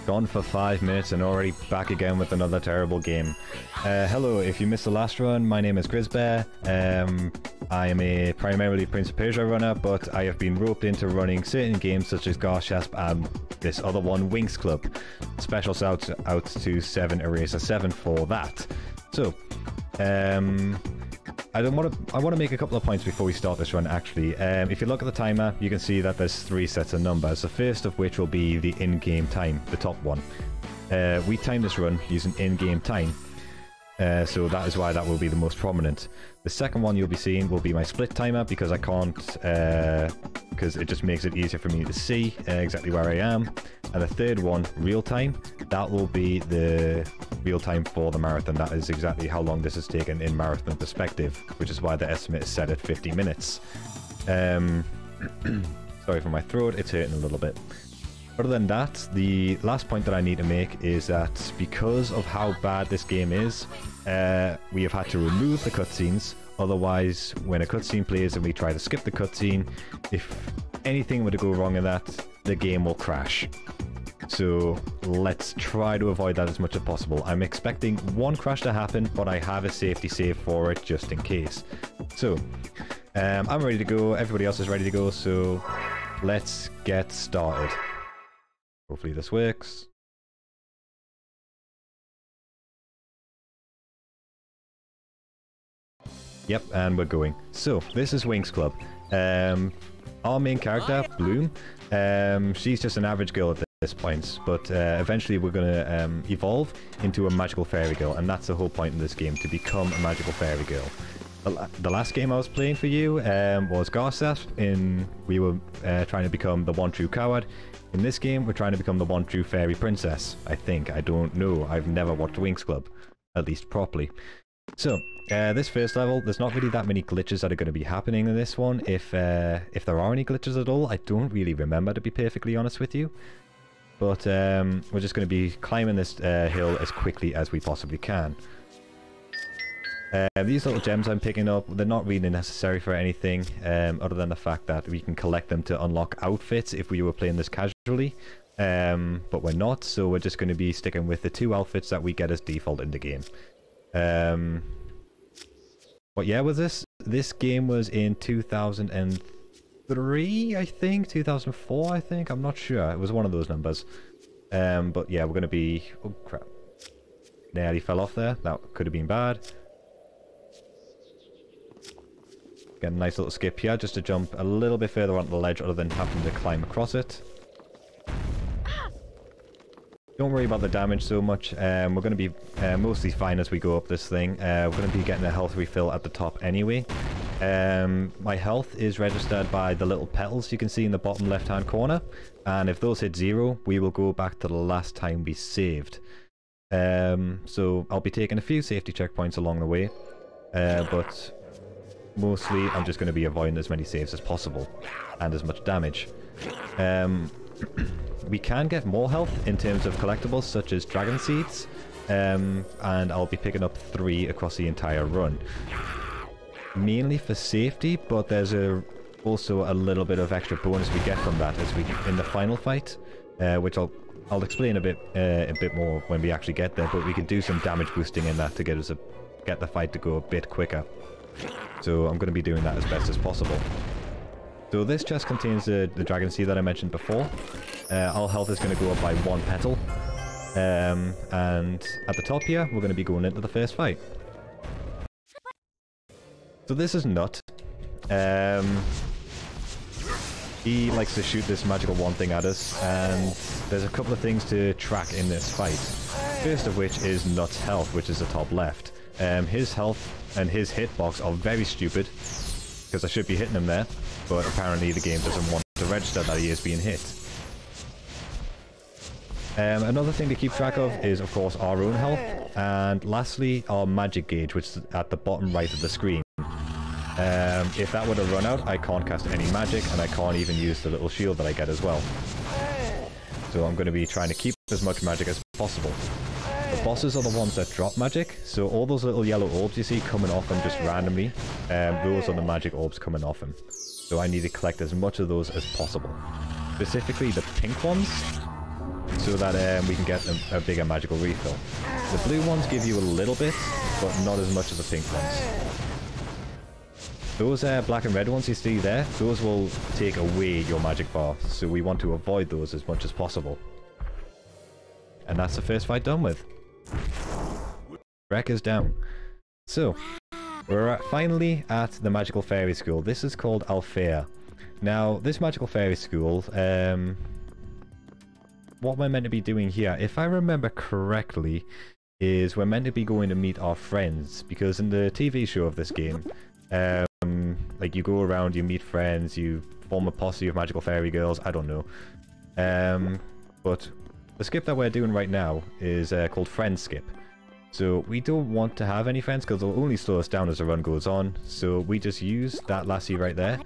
Gone for 5 minutes and already back again with another terrible game. Hello, if you missed the last run, my name is GrizzzzBear. I am a primarily Prince of Persia runner, but I have been roped into running certain games such as GrizzzzBear and this other one, Winx Club. Special shout out to 7 Eraser 7 for that. So, I want to make a couple of points before we start this run, actually. If you look at the timer, you can see that there's 3 sets of numbers. The first of which will be the in-game time, the top one. We time this run using in-game time, so that is why that will be the most prominent. The second one you'll be seeing will be my split timer, because I can't, because it just makes it easier for me to see exactly where I am. And the third one, real time, that will be the real time for the marathon. That is exactly how long this has taken in marathon perspective, which is why the estimate is set at 50 minutes. Sorry for my throat, it's hurting a little bit. Other than that, the last point that I need to make is that because of how bad this game is, we have had to remove the cutscenes. Otherwise, when a cutscene plays and we try to skip the cutscene, if anything were to go wrong in that, the game will crash. So let's try to avoid that as much as possible. I'm expecting one crash to happen, but I have a safety save for it just in case. So, I'm ready to go, everybody else is ready to go, so let's get started. Hopefully this works. Yep, and we're going. So, this is Winx Club. Our main character, Bloom, she's just an average girl at this point, but eventually we're going to evolve into a magical fairy girl, and that's the whole point in this game, to become a magical fairy girl. The last game I was playing for you was Garceth. We were trying to become the one true coward. In this game, we're trying to become the one true fairy princess, I think. I don't know. I've never watched Winx Club, at least properly. So, this first level, there's not really that many glitches that are going to be happening in this one. If there are any glitches at all, I don't really remember, to be perfectly honest with you. But we're just going to be climbing this hill as quickly as we possibly can. These little gems I'm picking up, they're not really necessary for anything, other than the fact that we can collect them to unlock outfits if we were playing this casually. But we're not, so we're just going to be sticking with the 2 outfits that we get as default in the game. What year was this? This game was in 2003, I think? 2004, I think? I'm not sure. It was one of those numbers. But yeah, we're going to be... Oh, crap. Nearly fell off there. That could have been bad. Get a nice little skip here, just to jump a little bit further onto the ledge other than having to climb across it. Don't worry about the damage so much. We're going to be mostly fine as we go up this thing. We're going to be getting a health refill at the top anyway. My health is registered by the little petals you can see in the bottom left hand corner. And if those hit 0, we will go back to the last time we saved. So I'll be taking a few safety checkpoints along the way. But mostly I'm just going to be avoiding as many saves as possible. And as much damage. We can get more health in terms of collectibles such as dragon seeds, and I'll be picking up 3 across the entire run. Mainly for safety, but there's also a little bit of extra bonus we get from that as we in the final fight, which I'll explain a bit more when we actually get there. But we can do some damage boosting in that to get the fight to go a bit quicker. So I'm going to be doing that as best as possible. So this chest contains the dragon seed that I mentioned before. Our health is going to go up by 1 petal. And at the top here, we're going to be going into the first fight. So this is Nut. He likes to shoot this magical wand thing at us, and there's a couple of things to track in this fight. First of which is Nut's health, which is the top left. His health and his hitbox are very stupid, because I should be hitting him there, but apparently the game doesn't want to register that he is being hit. Another thing to keep track of is, of course, our own health, and lastly, our magic gauge, which is at the bottom right of the screen. If that were to run out, I can't cast any magic, and I can't even use the little shield that I get as well. So I'm going to be trying to keep as much magic as possible. The bosses are the ones that drop magic, so all those little yellow orbs you see coming off them just randomly, those are the magic orbs coming off them. So I need to collect as much of those as possible. Specifically the pink ones. so that we can get a bigger magical refill. The blue ones give you a little bit, but not as much as the pink ones. Those black and red ones you see there, those will take away your magic bar, so we want to avoid those as much as possible. And that's the first fight done with. Wreck is down. So, we're finally at the Magical Fairy School. This is called Alfea. Now, this Magical Fairy School, what we're meant to be doing here, if I remember correctly, is we're meant to be going to meet our friends, because in the TV show of this game, like you go around, you meet friends, you form a posse of magical fairy girls, I don't know. But the skip that we're doing right now is called Friend Skip. So we don't want to have any friends because they'll only slow us down as the run goes on. So we just use that lassie right there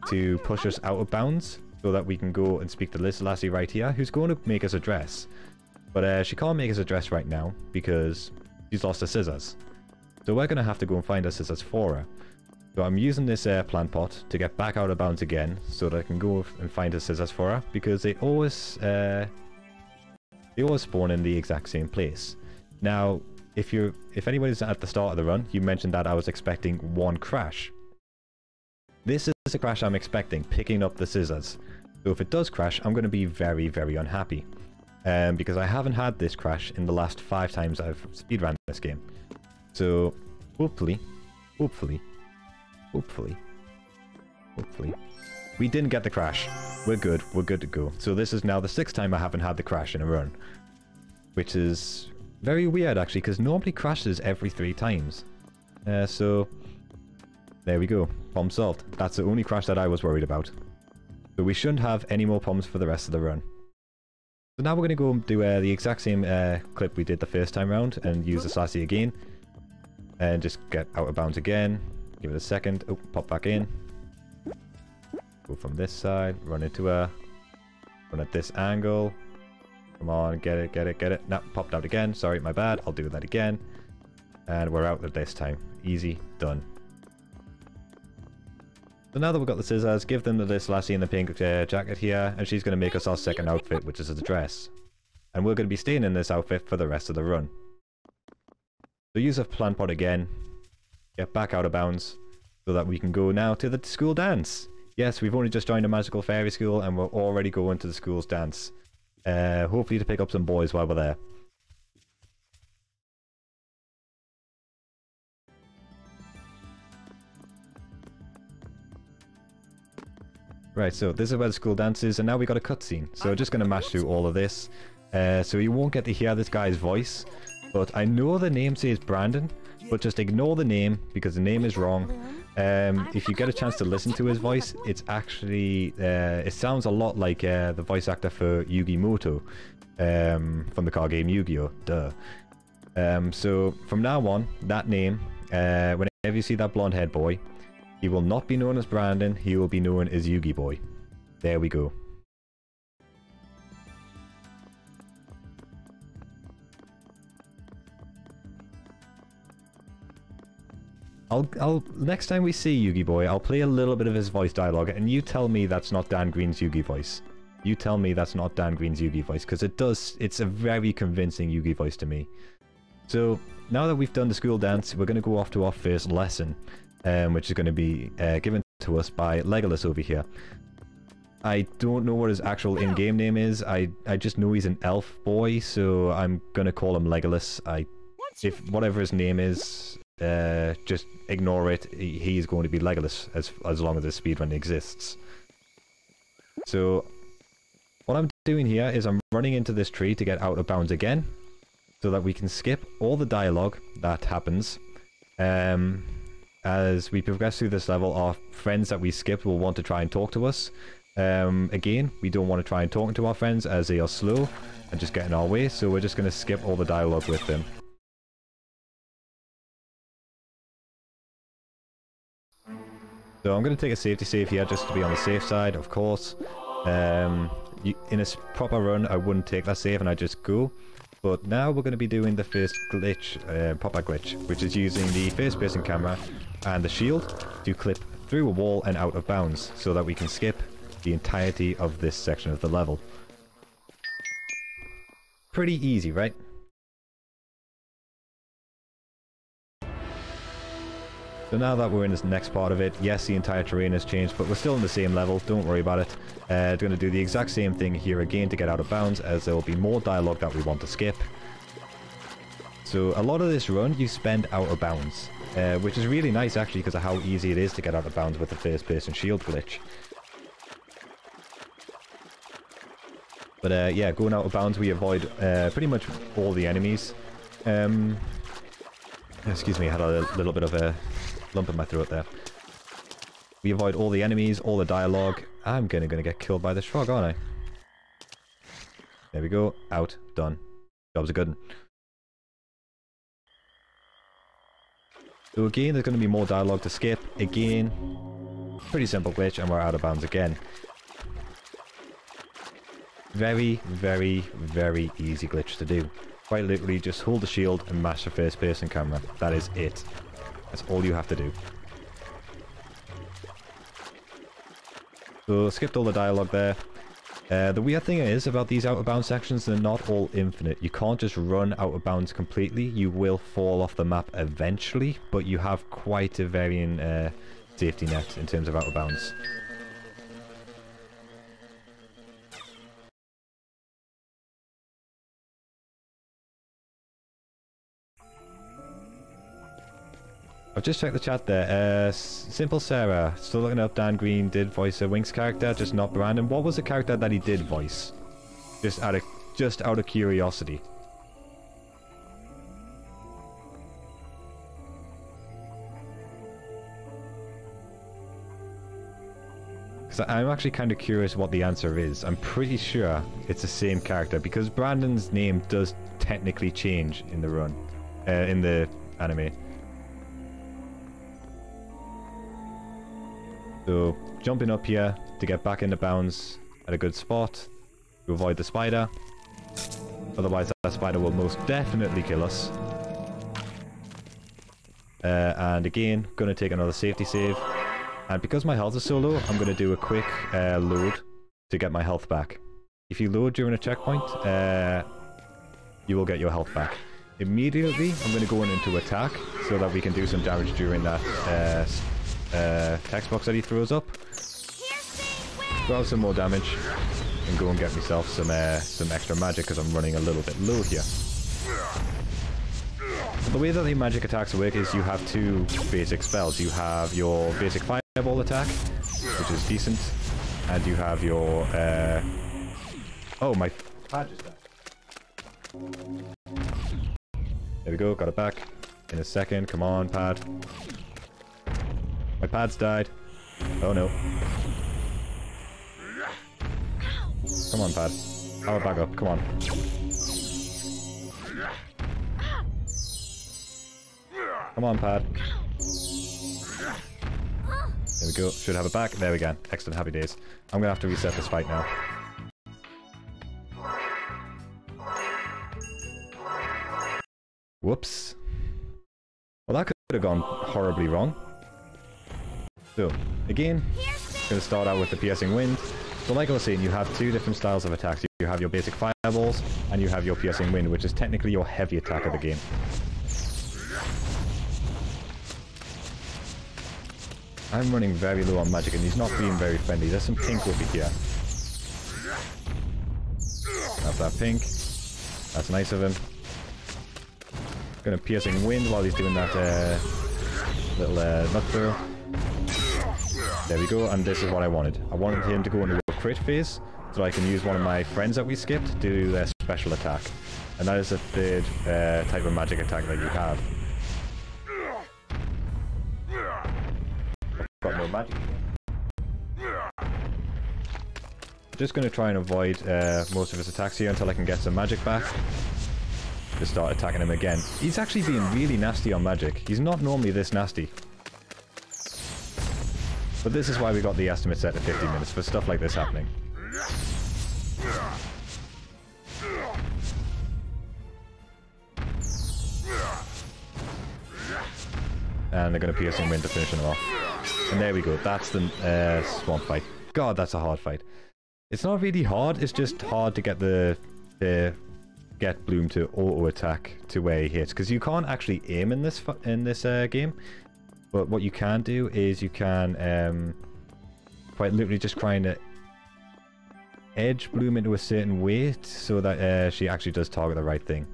to push us out of bounds so that we can go and speak to this lassie right here who's going to make us a dress. But she can't make us a dress right now because she's lost her scissors. So we're going to have to go and find her scissors for her. So I'm using this plant pot to get back out of bounds again so that I can go and find her scissors for her because they always spawn in the exact same place. Now, if anybody's at the start of the run, you mentioned that I was expecting one crash. This is a crash I'm expecting, picking up the scissors. So if it does crash, I'm going to be very, very unhappy. Because I haven't had this crash in the last 5 times I've speedrun this game. So, hopefully, we didn't get the crash. We're good to go. So this is now the 6th time I haven't had the crash in a run. Which is very weird actually, because nobody crashes every 3 times. So, there we go. Problem solved. That's the only crash that I was worried about. So we shouldn't have any more problems for the rest of the run. So now we're going to go and do the exact same clip we did the first time round and use the Sassy again. And just get out of bounds again. Give it a second. Oh, pop back in. Go from this side. Run into her. Run at this angle. Come on, get it, get it, get it. No, popped out again. Sorry, my bad. I'll do that again. And we're out at this time. Easy, done. So now that we've got the scissors, give them to this lassie in the pink jacket here, and she's going to make us our second outfit, which is a dress. And we're going to be staying in this outfit for the rest of the run. So use a plant pot again, get back out of bounds, so that we can go now to the school dance. Yes, we've only just joined a magical fairy school, and we're already going to the school's dance. Hopefully to pick up some boys while we're there. Right, so this is where the school dance is, and now we got a cutscene. So we're just going to mash through all of this. So you won't get to hear this guy's voice, but I know the name says Brandon, but just ignore the name because the name is wrong. If you get a chance to listen to his voice, it's actually, it sounds a lot like the voice actor for Yugi Muto from the card game Yu-Gi-Oh! Duh. So from now on, that name, whenever you see that blonde haired boy, he will not be known as Brandon, he will be known as Yugi Boy. There we go. Next time we see Yugi Boy, I'll play a little bit of his voice dialogue, and you tell me that's not Dan Green's Yugi voice. You tell me that's not Dan Green's Yugi voice, because it's a very convincing Yugi voice to me. So, now that we've done the school dance, we're going to go off to our first lesson, which is going to be given to us by Legolas over here. I don't know what his actual in-game name is. I just know he's an elf boy, so I'm going to call him Legolas. If whatever his name is, just ignore it. He's going to be Legolas as long as this speedrun exists. So, what I'm doing here is I'm running into this tree to get out of bounds again, so that we can skip all the dialogue that happens. As we progress through this level, our friends that we skipped will want to try and talk to us. Again, we don't want to try and talk to our friends as they are slow and just get in our way, so we're just going to skip all the dialogue with them. So I'm going to take a safety save here just to be on the safe side, of course. In a proper run, I wouldn't take that save and I'd just go. But now we're going to be doing the first glitch, proper glitch, which is using the first person camera and the shield to clip through a wall and out of bounds so that we can skip the entirety of this section of the level. Pretty easy, right? So now that we're in this next part of it, yes, the entire terrain has changed, but we're still in the same level, don't worry about it. We're going to do the exact same thing here again to get out of bounds, as there will be more dialogue that we want to skip. So a lot of this run you spend out of bounds, which is really nice actually because of how easy it is to get out of bounds with the first person shield glitch. But yeah, going out of bounds we avoid pretty much all the enemies. Excuse me, I had a little bit of a lump in my throat there. We avoid all the enemies, all the dialogue. I'm gonna get killed by this frog, aren't I? There we go. Out. Done. Job's a good one. So again, there's going to be more dialogue to skip. Again, pretty simple glitch, and we're out of bounds again. Very, very, very easy glitch to do. Quite literally, just hold the shield and mash the first person camera. That is it. That's all you have to do. So, skipped all the dialogue there. The weird thing is about these out of bounds sections, they're not all infinite. You can't just run out of bounds completely. You will fall off the map eventually, but you have quite a varying safety net in terms of out of bounds. I've just checked the chat there. Simple Sarah, still looking up. Dan Green did voice a Winx character, just not Brandon. What was the character that he did voice? Just out of curiosity. Because I'm actually kind of curious what the answer is. I'm pretty sure it's the same character because Brandon's name does technically change in the run, in the anime. So, jumping up here to get back into bounds at a good spot to avoid the spider. Otherwise, that spider will most definitely kill us. And again, going to take another safety save. And because my health is so low, I'm going to do a quick load to get my health back. If you load during a checkpoint, you will get your health back. Immediately, I'm going to go into attack so that we can do some damage during that text box that he throws up. Grab some more damage and go and get myself some extra magic because I'm running a little bit low here. The way that the magic attacks work is you have two basic spells. You have your basic fireball attack, which is decent, and you have your oh, my pad just died. There we go, got it back in a second. Come on, pad. My pad's died. Oh no. Come on, pad. Power back up. Come on. Come on, pad. There we go. Should have it back. There we go. Excellent. Happy days. I'm going to have to reset this fight now. Whoops. Well, that could have gone horribly wrong. So, again, going to start out with the piercing wind. So like I was saying, you have two different styles of attacks. You have your basic fireballs, and you have your piercing wind, which is technically your heavy attack of the game. I'm running very low on magic, and he's not being very friendly. There's some pink over here. Have that pink. That's nice of him. Gonna piercing wind while he's doing that little nut throw. There we go, and this is what I wanted. I wanted him to go into a crit phase, so I can use one of my friends that we skipped to do their special attack. And that is the third type of magic attack that you have. I've got no magic. Just going to try and avoid most of his attacks here until I can get some magic back. To start attacking him again. He's actually being really nasty on magic. He's not normally this nasty. But this is why we got the estimate set to 50 minutes for stuff like this happening. And they're going to piercing wind to finish him off. And there we go. That's the swamp fight. God, that's a hard fight. It's not really hard. It's just hard to get get Bloom to auto attack to where he hits, because you can't actually aim in this game. But what you can do is you can quite literally just trying to edge Bloom into a certain way so that she actually does target the right thing.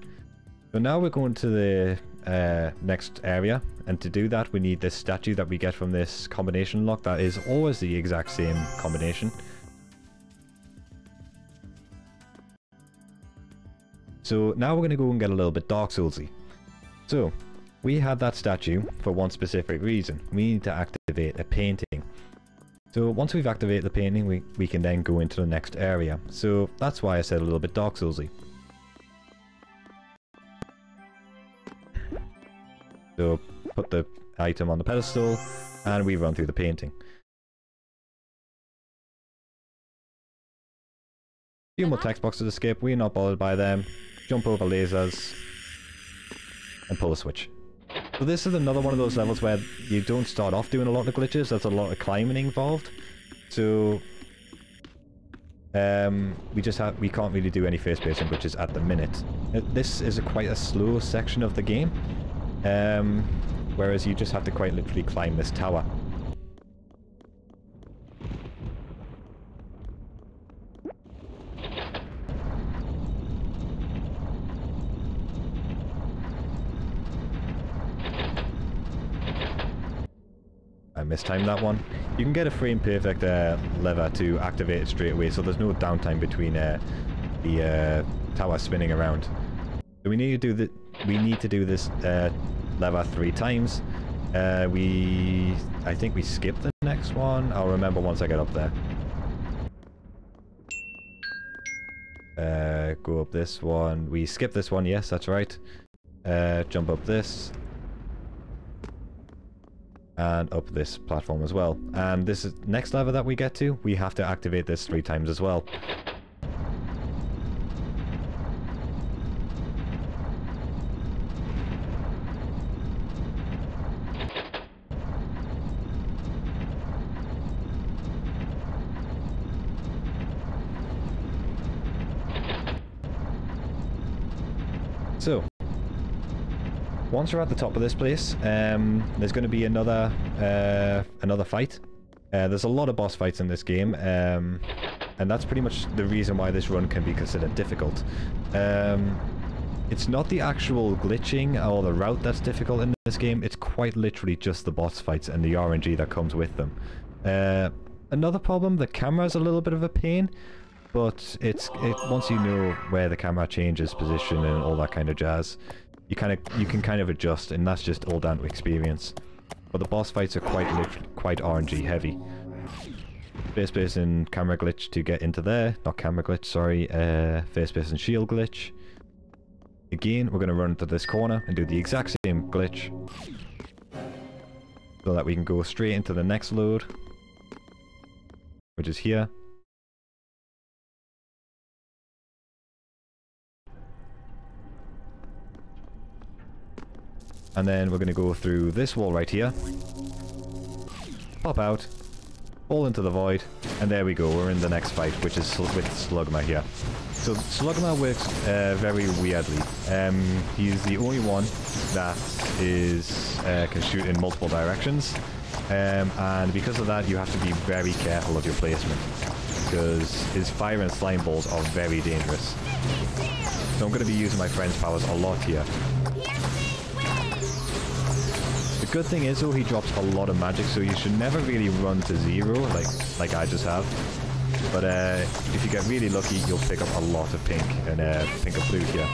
So now we're going to the next area, and to do that we need this statue that we get from this combination lock that is always the exact same combination. So now we're going to go and get a little bit Dark Soulsy. So we had that statue for one specific reason. We need to activate a painting. So once we've activated the painting, we can then go into the next area. So that's why I said a little bit Dark Soulsy. So put the item on the pedestal and we run through the painting. Few more text boxes to skip, we're not bothered by them. Jump over lasers and pull a switch. So this is another one of those levels where you don't start off doing a lot of glitches. There's a lot of climbing involved. So we can't really do any face-basing glitches at the minute. This is quite a slow section of the game, whereas you just have to quite literally climb this tower. I mistimed that one. You can get a frame perfect lever to activate it straight away, so there's no downtime between the tower spinning around. So we need to do this lever 3 times. I think we skip the next one. I'll remember once I get up there. Go up this one. We skip this one. Yes, that's right. Jump up this. And up this platform as well. And this is next lever that we get to, we have to activate this 3 times as well. So once we're at the top of this place, there's going to be another fight. There's a lot of boss fights in this game, and that's pretty much the reason why this run can be considered difficult. It's not the actual glitching or the route that's difficult in this game, it's quite literally just the boss fights and the RNG that comes with them. Another problem, the camera's a little bit of a pain, but once you know where the camera changes position and all that kind of jazz, you can kind of adjust, and that's just all down to experience. But the boss fights are quite RNG heavy. Face-based and camera glitch to get into there. Not camera glitch, sorry. Face-based and shield glitch. Again, we're going to run to this corner and do the exact same glitch, so that we can go straight into the next load, which is here. And then we're going to go through this wall right here, pop out, fall into the void, and there we go, we're in the next fight, which is with Slugman here. So Slugman works very weirdly. He's the only one that can shoot in multiple directions, and because of that you have to be very careful of your placement, because his fire and slime balls are very dangerous. So I'm going to be using my friend's powers a lot here. The good thing is though, he drops a lot of magic, so you should never really run to 0 like I just have. But if you get really lucky, you'll pick up a lot of pink and pink or blue here.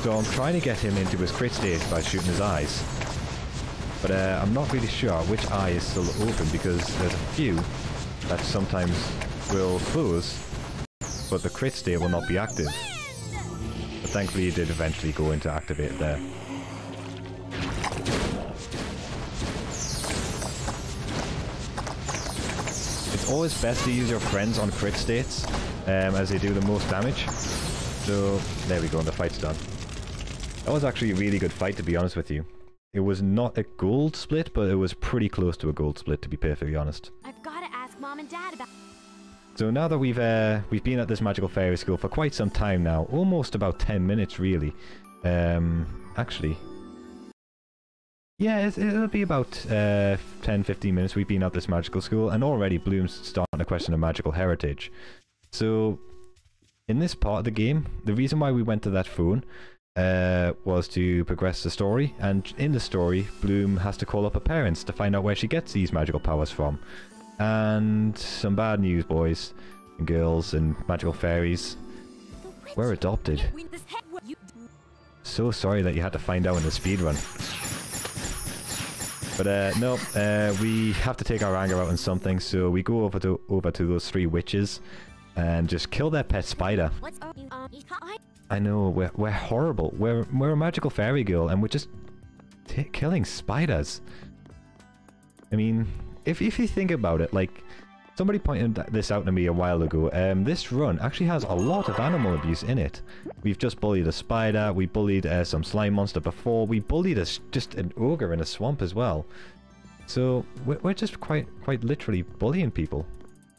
So I'm trying to get him into his crit state by shooting his eyes. But I'm not really sure which eye is still open, because there's a few that sometimes will close, but the crit state will not be active. But thankfully he did eventually go into activate there. It's always best to use your friends on crit states, as they do the most damage. So there we go, and the fight's done. That was actually a really good fight, to be honest with you. It was not a gold split, but it was pretty close to a gold split, to be perfectly honest. I've got to ask Mom and Dad about... So now that we've been at this magical fairy school for quite some time now, almost about 10 minutes really. Actually, yeah, it'll be about 10-15 minutes we've been at this magical school, and already Bloom's starting to question the magical heritage. So, in this part of the game, the reason why we went to that phone was to progress the story, and in the story, Bloom has to call up her parents to find out where she gets these magical powers from. And some bad news, boys and girls and magical fairies. We're adopted. So sorry that you had to find out in the speedrun. But no, we have to take our anger out on something, so we go over to those 3 witches and just kill their pet spider. I know, we're horrible. We're a magical fairy girl, and we're just killing spiders. I mean, if you think about it, like, somebody pointed this out to me a while ago. This run actually has a lot of animal abuse in it. We've just bullied a spider, we bullied some slime monster before, we bullied just an ogre in a swamp as well. So, we're just quite literally bullying people.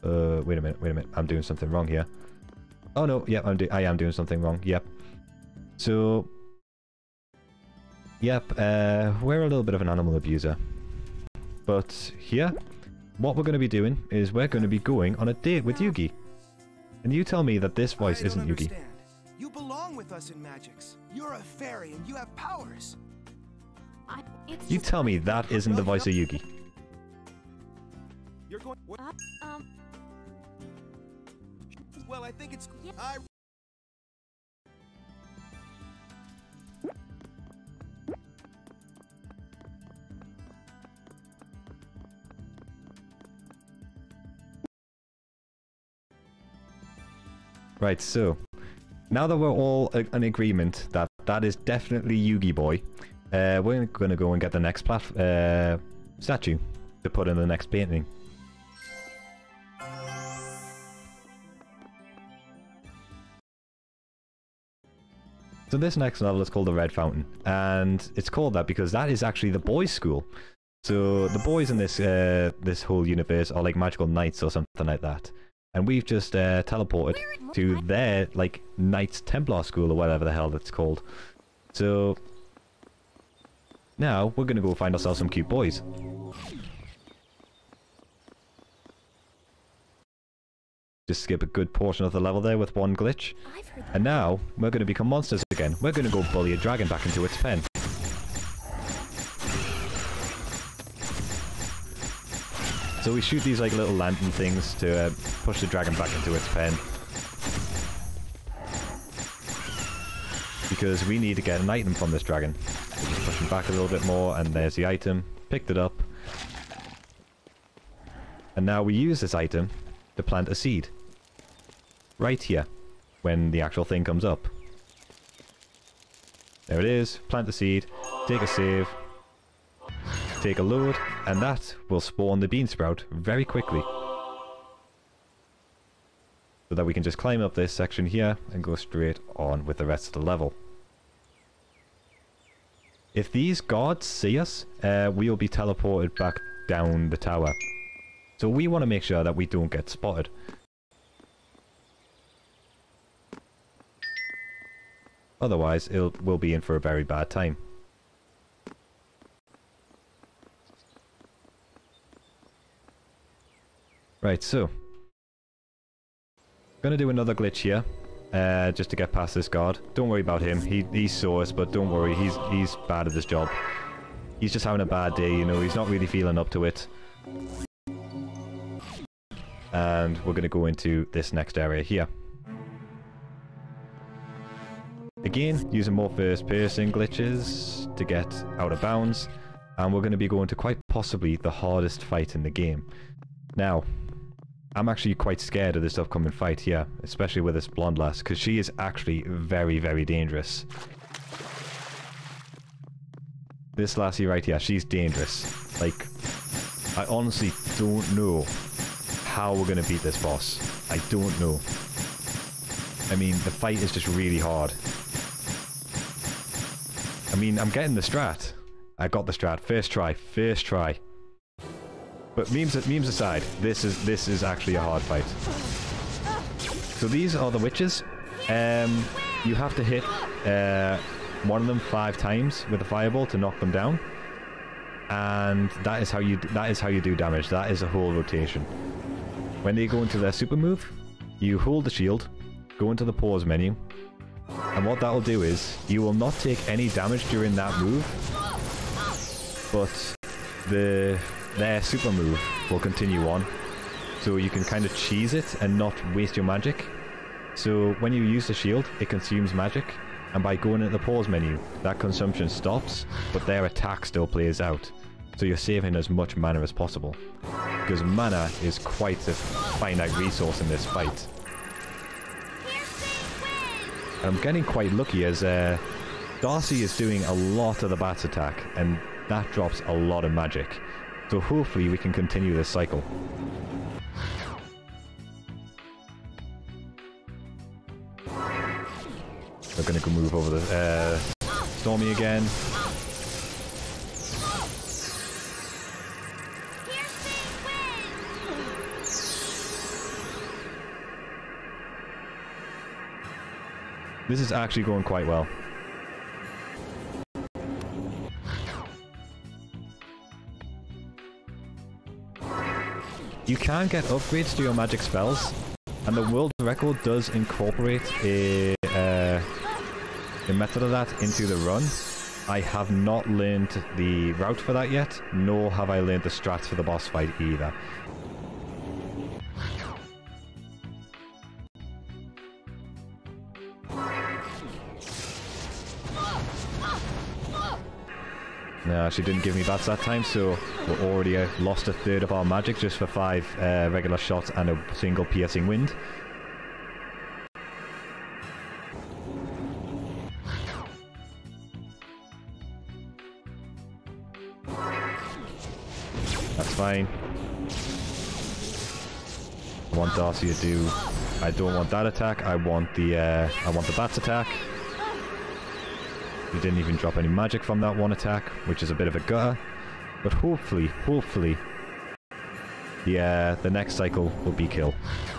Wait a minute, I'm doing something wrong here. Oh no, yep, I am doing something wrong, yep. So, yep, we're a little bit of an animal abuser. But here, what we're going to be doing is we're going to be going on a date with Yugi. And you tell me that this voice isn't Yugi. You belong with us in Magics. You're a fairy and you have powers. You tell me that isn't the voice of Yugi. You're going. Well, I think it's. Right, so now that we're all in agreement that that is definitely Yugi Boy, we're going to go and get the next statue to put in the next painting. So this next level is called the Red Fountain, and it's called that because that is actually the boys' school. So the boys in this whole universe are like magical knights or something like that. And we've just teleported to their, like, Knights Templar School or whatever the hell it's called. So, now we're going to go find ourselves some cute boys. Just skip a good portion of the level there with one glitch. And now, we're going to become monsters again. We're going to go bully a dragon back into its pen. So we shoot these like little lantern things to push the dragon back into its pen. Because we need to get an item from this dragon. So just push him back a little bit more, and there's the item. Picked it up. And now we use this item to plant a seed. Right here, when the actual thing comes up. There it is, plant the seed, take a save. Take a load, and that will spawn the bean sprout very quickly. So that we can just climb up this section here and go straight on with the rest of the level. If these guards see us, we'll be teleported back down the tower. So we want to make sure that we don't get spotted. Otherwise, we'll be in for a very bad time. Right, so gonna do another glitch here, just to get past this guard. Don't worry about him. He saw us, but don't worry. He's bad at this job. He's just having a bad day, you know. He's not really feeling up to it. And we're gonna go into this next area here. Again, using more first-person glitches to get out of bounds, and we're gonna be going to quite possibly the hardest fight in the game. Now, I'm actually quite scared of this upcoming fight here, especially with this blonde lass, because she is actually very, very dangerous. This lassie right here, she's dangerous. Like, I honestly don't know how we're going to beat this boss. I don't know. I mean, the fight is just really hard. I mean, I'm getting the strat. I got the strat. First try. First try. But memes aside, this is actually a hard fight. So these are the witches. You have to hit one of them 5 times with a fireball to knock them down, and that is how you do damage. That is a whole rotation. When they go into their super move, you hold the shield, go into the pause menu, and what that will do is you will not take any damage during that move, but their super move will continue on. So you can kind of cheese it and not waste your magic. So when you use the shield, it consumes magic, and by going into the pause menu, that consumption stops, but their attack still plays out. So you're saving as much mana as possible, because mana is quite a finite resource in this fight. I'm getting quite lucky as Darcy is doing a lot of the bats attack, and that drops a lot of magic. So hopefully we can continue this cycle. We're going to go move over the Stormy again. This is actually going quite well. You can get upgrades to your magic spells, and the world record does incorporate a method of that into the run. I have not learned the route for that yet, nor have I learned the strats for the boss fight either. No, she didn't give me bats that time, so we're already lost a third of our magic just for 5 regular shots and a single piercing wind. That's fine. I want Darcy to do... I don't want that attack, I want the bats attack. We didn't even drop any magic from that one attack, which is a bit of a gutter. But hopefully, the next cycle will be kill.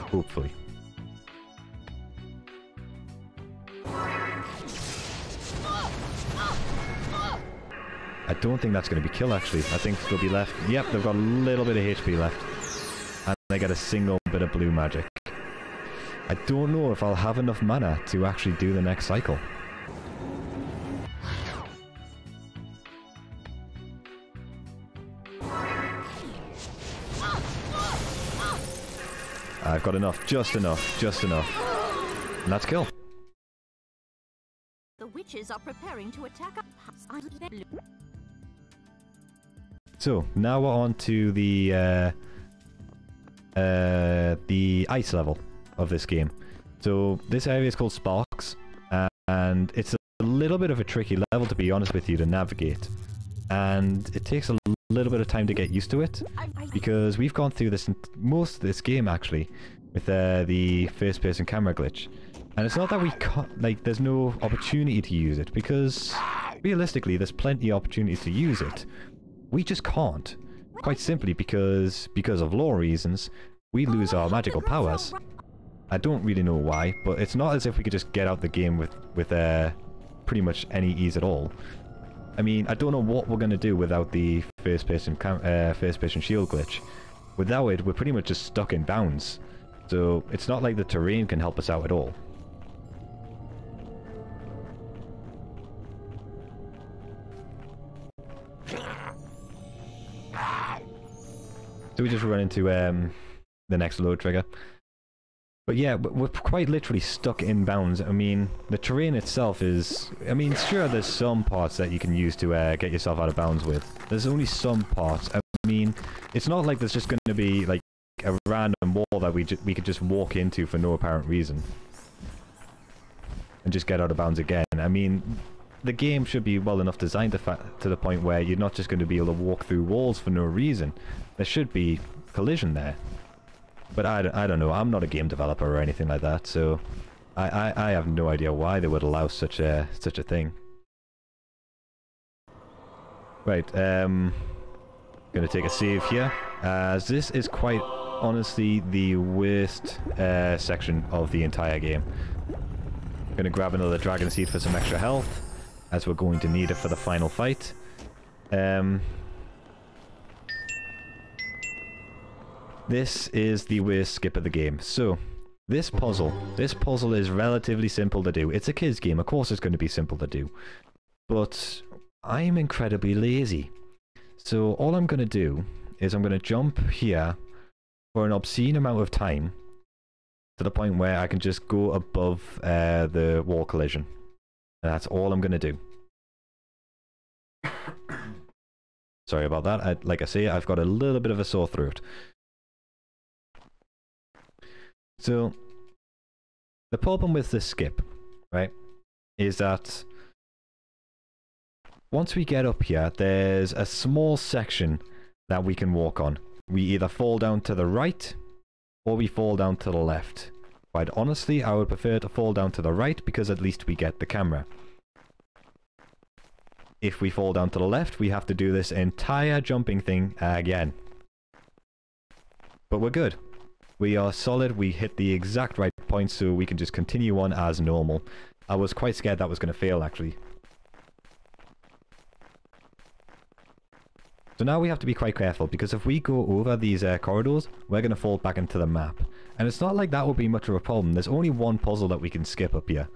Hopefully. I don't think that's going to be kill, actually. I think they'll be left... Yep, they've got a little bit of HP left. And they get a single bit of blue magic. I don't know if I'll have enough mana to actually do the next cycle. I've got enough, just enough. And that's kill. The witches are preparing to attack us. So, now we're on to the ice level of this game. So, this area is called Sparks, and it's a little bit of a tricky level, to be honest with you, to navigate. And it takes a little bit of time to get used to it, because we've gone through this most of this game actually with the first person camera glitch, and it's not that we can't, like, there's no opportunity to use it, because realistically there's plenty of opportunities to use it. We just can't, quite simply because of lore reasons. We lose our magical powers. I don't really know why, but it's not as if we could just get out the game with pretty much any ease at all. I mean, I don't know what we're going to do without the first-person shield glitch. Without it, we're pretty much just stuck in bounds. So, it's not like the terrain can help us out at all. So we just run into the next load trigger. But yeah, we're quite literally stuck in bounds. I mean, the terrain itself is... I mean, sure, there's some parts that you can use to get yourself out of bounds with. There's only some parts. I mean, it's not like there's just going to be, like, a random wall that we could just walk into for no apparent reason. And just get out of bounds again. I mean, the game should be well enough designed to the point where you're not just going to be able to walk through walls for no reason. There should be collision there. But I don't know, I'm not a game developer or anything like that, so I have no idea why they would allow such a thing. Right, gonna take a save here, as this is quite honestly the worst section of the entire game. I'm going to grab another dragon seed for some extra health, as we're going to need it for the final fight. This is the worst skip of the game. So, this puzzle is relatively simple to do. It's a kid's game, of course it's going to be simple to do. But I'm incredibly lazy. So all I'm going to do is I'm going to jump here for an obscene amount of time to the point where I can just go above the wall collision. And that's all I'm going to do. Sorry about that. Like I say, I've got a little bit of a sore throat. So, the problem with this skip, right, is that once we get up here, there's a small section that we can walk on. We either fall down to the right, or we fall down to the left. Quite honestly, I would prefer to fall down to the right, because at least we get the camera. If we fall down to the left, we have to do this entire jumping thing again. But we're good. We are solid, we hit the exact right point, so we can just continue on as normal. I was quite scared that was going to fail, actually. So now we have to be quite careful, because if we go over these corridors, we're going to fall back into the map. And it's not like that will be much of a problem. There's only one puzzle that we can skip up here.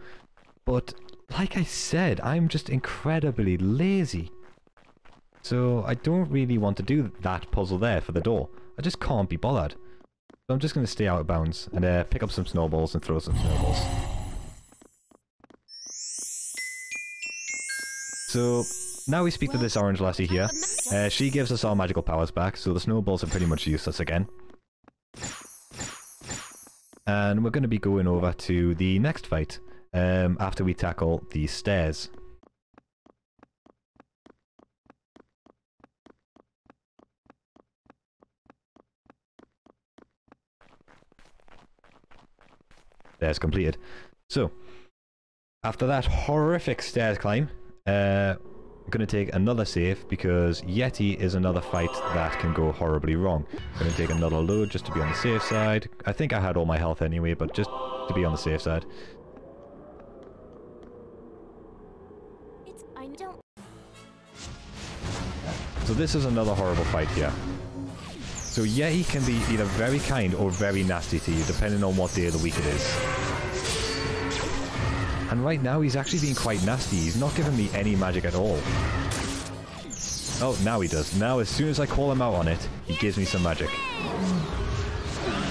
But, like I said, I'm just incredibly lazy. So I don't really want to do that puzzle there for the door. I just can't be bothered. So I'm just going to stay out of bounds and pick up some snowballs and throw some snowballs. So now we speak to this orange lassie here. She gives us our magical powers back, so the snowballs are pretty much useless again. And we're going to be going over to the next fight after we tackle the stairs. Stairs completed. So, after that horrific stairs climb, I'm going to take another save because Yeti is another fight that can go horribly wrong. I'm going to take another load just to be on the safe side. I think I had all my health anyway, but just to be on the safe side. So this is another horrible fight here. So Yeti can be either very kind or very nasty to you, depending on what day of the week it is. And right now, he's actually being quite nasty. He's not giving me any magic at all. Oh, now he does. Now, as soon as I call him out on it, he gives me some magic.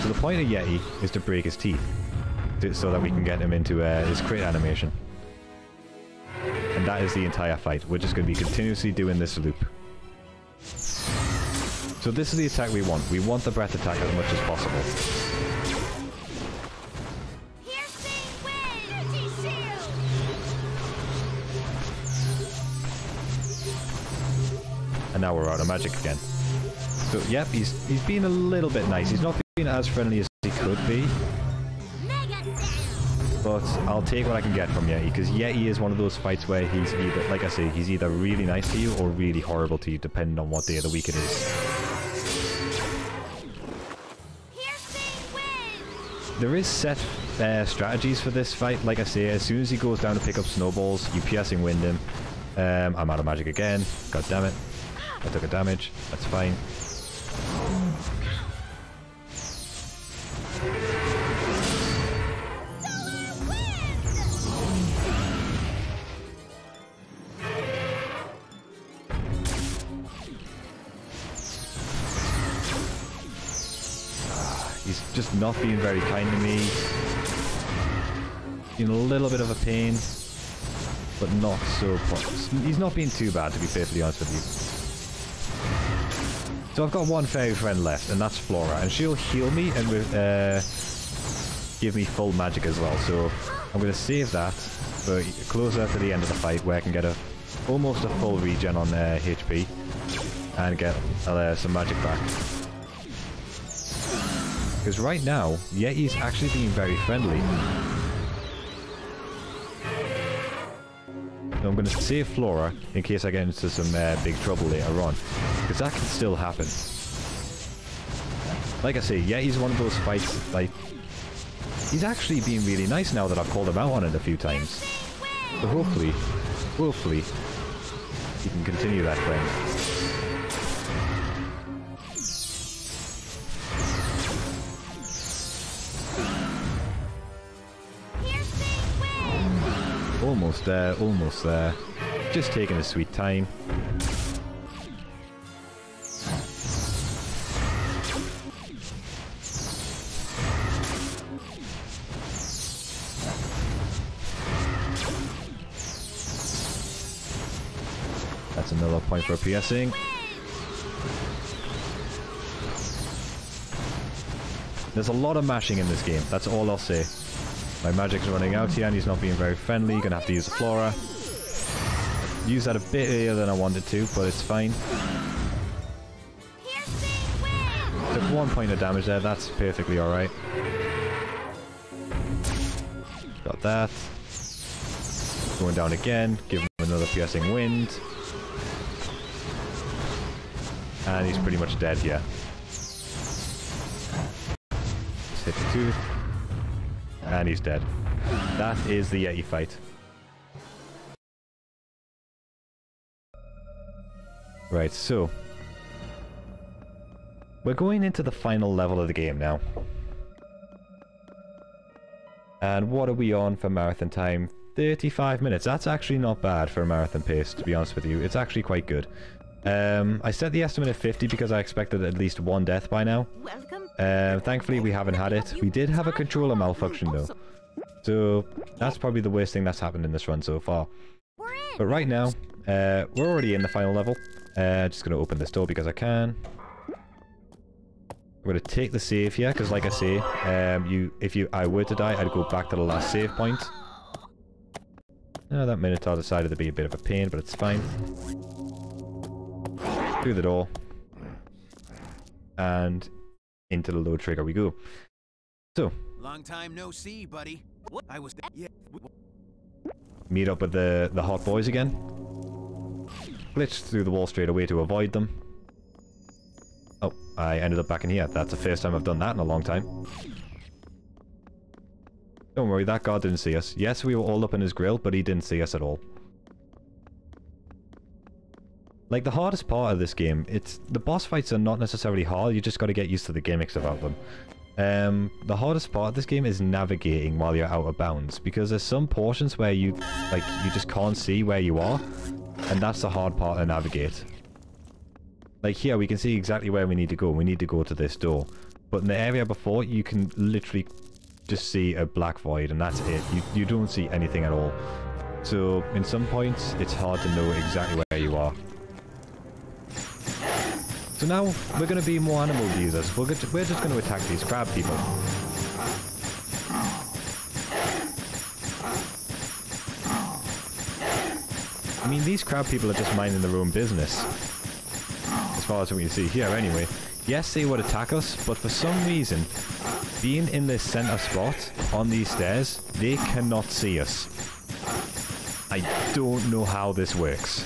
So the point of Yeti is to break his teeth, so that we can get him into his crit animation. And that is the entire fight. We're just going to be continuously doing this loop. So this is the attack we want. We want the breath attack as much as possible. And now we're out of magic again. So yep, he's being a little bit nice. He's not being as friendly as he could be. But I'll take what I can get from Yeti, because Yeti is one of those fights where he's either, like I say, he's either really nice to you or really horrible to you, depending on what day of the week it is. There is set strategies for this fight. Like I say, as soon as he goes down to pick up snowballs, you piercing wind him. I'm out of magic again. God damn it. I took a damage. That's fine. He's just not being very kind to me. In a little bit of a pain, but not so... He's not being too bad, to be perfectly honest with you. So I've got one fairy friend left, and that's Flora, and she'll heal me and give me full magic as well. So I'm going to save that for closer to the end of the fight, where I can get almost a full regen on HP and get some magic back. Because right now, Yeti's actually being very friendly. So I'm going to save Flora in case I get into some big trouble later on. Because that can still happen. Like I say, yeah, he's one of those fights, like... He's actually been really nice now that I've called him out on it a few times. So hopefully, he can continue that trend. Almost there, almost there. Just taking his sweet time. That's another point for piercing. There's a lot of mashing in this game, that's all I'll say. My magic's running out here and he's not being very friendly. Gonna have to use a Flora. Use that a bit earlier than I wanted to, but it's fine. Took 1 point of damage there, that's perfectly alright. Got that. Going down again, give him another piercing wind. And he's pretty much dead here. Just hit the tooth. And he's dead. That is the Yeti fight. Right, so... we're going into the final level of the game now. And what are we on for marathon time? 35 minutes. That's actually not bad for a marathon pace, to be honest with you. It's actually quite good. I set the estimate at 50 because I expected at least one death by now. Thankfully we haven't had it. We did have a controller malfunction though. So that's probably the worst thing that's happened in this run so far. But right now, we're already in the final level. Just going to open this door because I can. We're going to take the save here because like I say, if I were to die, I'd go back to the last save point. That Minotaur decided to be a bit of a pain, but it's fine. Through the door. And into the load trigger we go. So. Long time no see, buddy. I was... yeah. Meet up with the hot boys again. Glitched through the wall straight away to avoid them. Oh, I ended up back in here. That's the first time I've done that in a long time. Don't worry, that guard didn't see us. Yes, we were all up in his grill, but he didn't see us at all. Like, the hardest part of this game, the boss fights are not necessarily hard, you just gotta get used to the gimmicks about them. The hardest part of this game is navigating while you're out of bounds, because there's some portions where you just can't see where you are, and that's the hard part to navigate. Like here, we can see exactly where we need to go. We need to go to this door. But in the area before, you can literally just see a black void, and that's it. You don't see anything at all. So, in some points, it's hard to know exactly where you are. So now, we're going to be more animal abusers. We're just going to attack these crab people. I mean, these crab people are just minding their own business. As far as we can see here, anyway. Yes, they would attack us, but for some reason, being in this center spot on these stairs, they cannot see us. I don't know how this works.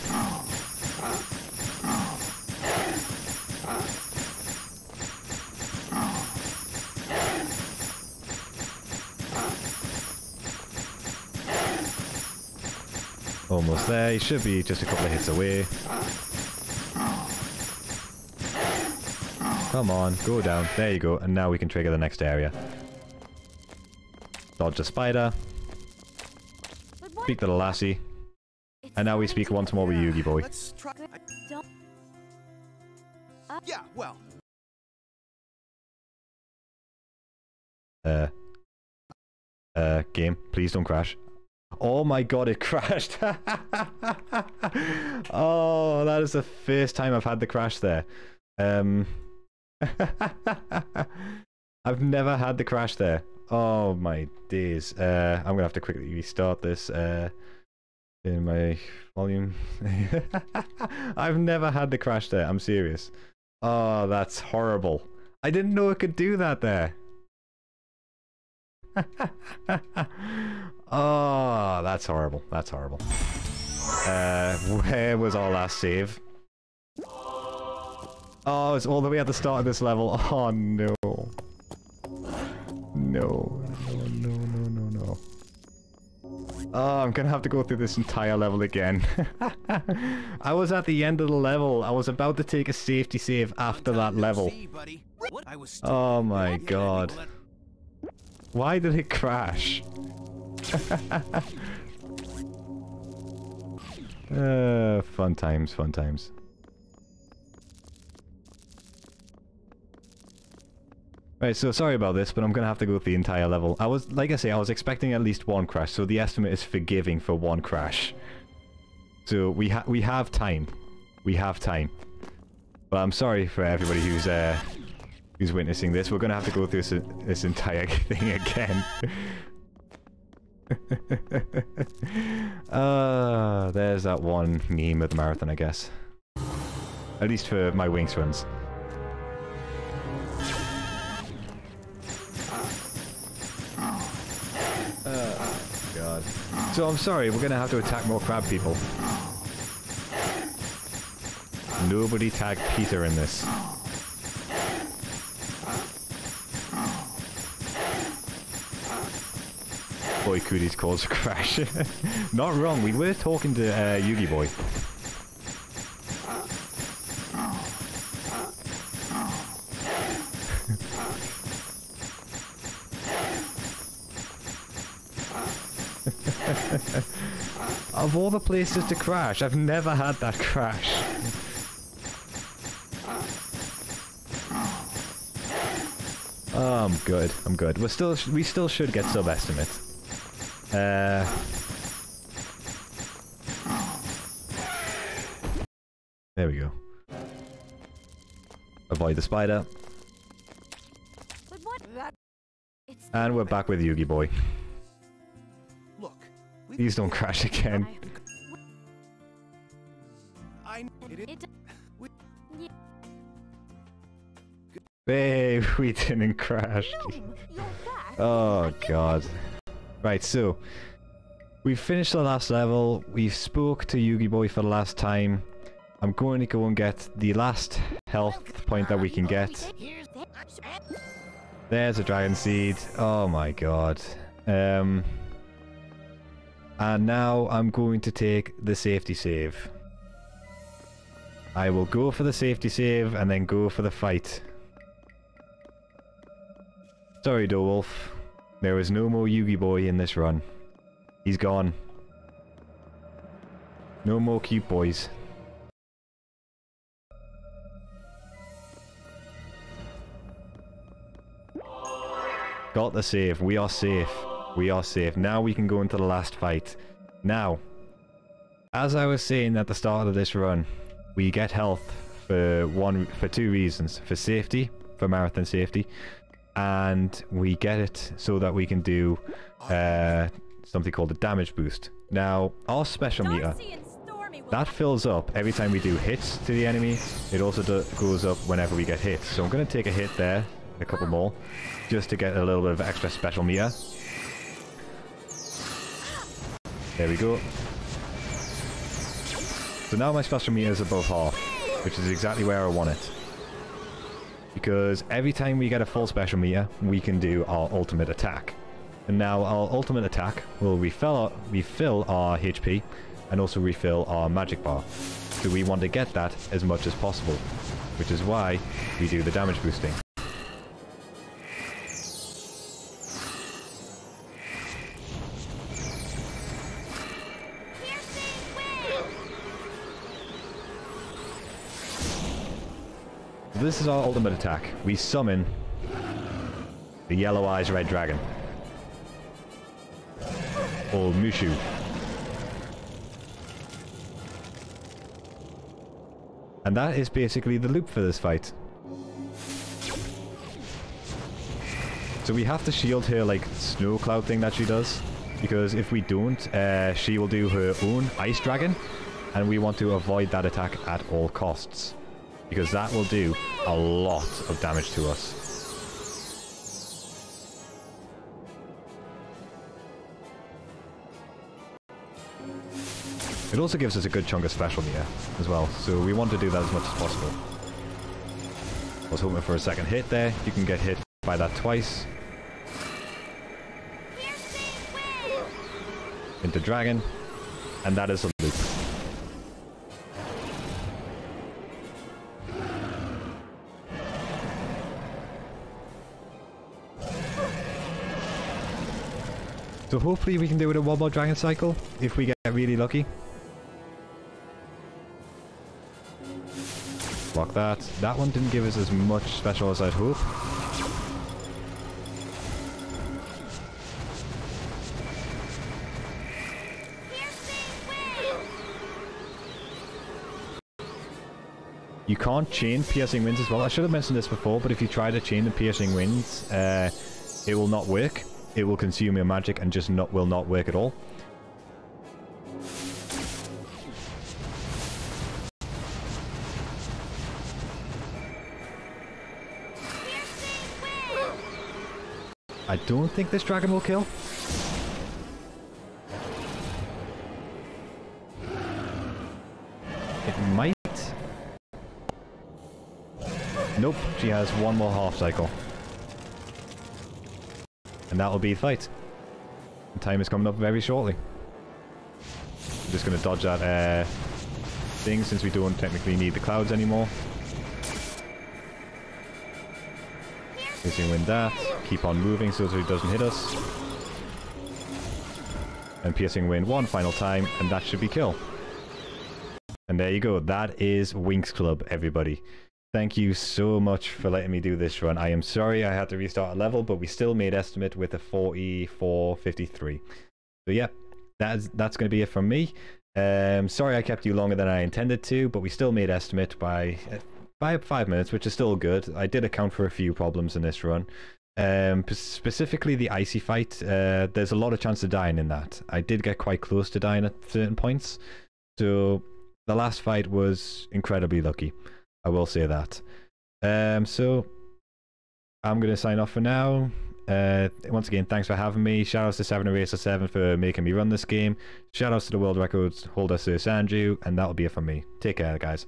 Almost there. He should be just a couple of hits away. Come on, go down. There you go. And now we can trigger the next area. Dodge the spider. Speak to the lassie. And now we speak once more with Yugi Boy. Let's try... yeah, well... Game, please don't crash. Oh my god, it crashed. Oh, that is the first time I've had the crash there. I've never had the crash there. Oh my days. I'm gonna have to quickly restart this in my volume. I've never had the crash there, I'm serious. Oh, that's horrible. I didn't know it could do that there. Oh, that's horrible. That's horrible. Where was our last save? Oh, it's all the way at the start of this level. Oh, no. No. No. Oh, I'm gonna have to go through this entire level again. I was at the end of the level. I was about to take a safety save after that level. Oh my god. Why did it crash? Fun times, fun times. Right, so sorry about this, but I'm gonna have to go through the entire level. I was, like I say, I was expecting at least one crash, so the estimate is forgiving for one crash. So we have time. We have time. But I'm sorry for everybody who's witnessing this. We're gonna have to go through this entire thing again. There's that one meme of the marathon, I guess. At least for my Winx runs. God. So I'm sorry, we're gonna have to attack more crab people. Nobody tagged Peter in this. Boy Cooties calls a crash. Not wrong, we were talking to Yugi Boy. Of all the places to crash, I've never had that crash. Oh, I'm good. I'm good. We still should get sub-estimate. There we go. Avoid the spider. And we're back with Yugi Boy. Please don't crash again. Hey, we didn't crash. Oh god. Right, so we've finished the last level. We spoke to Yugi Boy for the last time. I'm going to go and get the last health point that we can get. There's a dragon seed. Oh my god. And now I'm going to take the safety save. I will go for the safety save and then go for the fight. Sorry, Dowolf. There is no more Yugi Boy in this run. He's gone. No more cute boys. Got the save. We are safe. We are safe. Now we can go into the last fight. Now, as I was saying at the start of this run, we get health for two reasons. For safety, for marathon safety, and we get it so that we can do something called a damage boost. Now, our special meter, that fills up every time we do hits to the enemy. It also goes up whenever we get hit. So I'm going to take a hit there, a couple more, just to get a little bit of extra special meter. There we go. So now my special meter is above half, which is exactly where I want it. Because every time we get a full special meter, we can do our ultimate attack. And now our ultimate attack will refill our HP and also refill our magic bar. So we want to get that as much as possible, which is why we do the damage boosting. This is our ultimate attack. We summon the Yellow Eyes Red Dragon. Or Mushu. And that is basically the loop for this fight. So we have to shield her like snow cloud thing that she does. Because if we don't, she will do her own Ice Dragon. And we want to avoid that attack at all costs. Because that will do a lot of damage to us. It also gives us a good chunk of special meter as well, so we want to do that as much as possible. I was hoping for a second hit there. You can get hit by that twice. Into dragon. And that is a loop. So hopefully we can do it a one more dragon cycle if we get really lucky. Block that. That one didn't give us as much special as I'd hope. You can't chain piercing winds as well. I should have mentioned this before, but if you try to chain the piercing winds, it will not work. It will consume your magic and just will not work at all. I don't think this dragon will kill. It might. Nope, she has one more half cycle. And that'll be the fight. The time is coming up very shortly. I'm just going to dodge that thing since we don't technically need the clouds anymore. Piercing wind that. Keep on moving so that it doesn't hit us. And piercing wind one final time, and that should be kill. And there you go. That is Winx Club, everybody. Thank you so much for letting me do this run. I am sorry I had to restart a level, but we still made estimate with a 44.53. So yeah, that's going to be it from me. Sorry I kept you longer than I intended to, but we still made estimate by 5 minutes, which is still good. I did account for a few problems in this run. Specifically the icy fight, there's a lot of chance of dying in that. I did get quite close to dying at certain points. So the last fight was incredibly lucky. I will say that. So I'm going to sign off for now. Once again, thanks for having me. Shoutouts to 7eraser7 for making me run this game. Shoutouts to the world records holder Sir Sanju, and that'll be it from me. Take care, guys.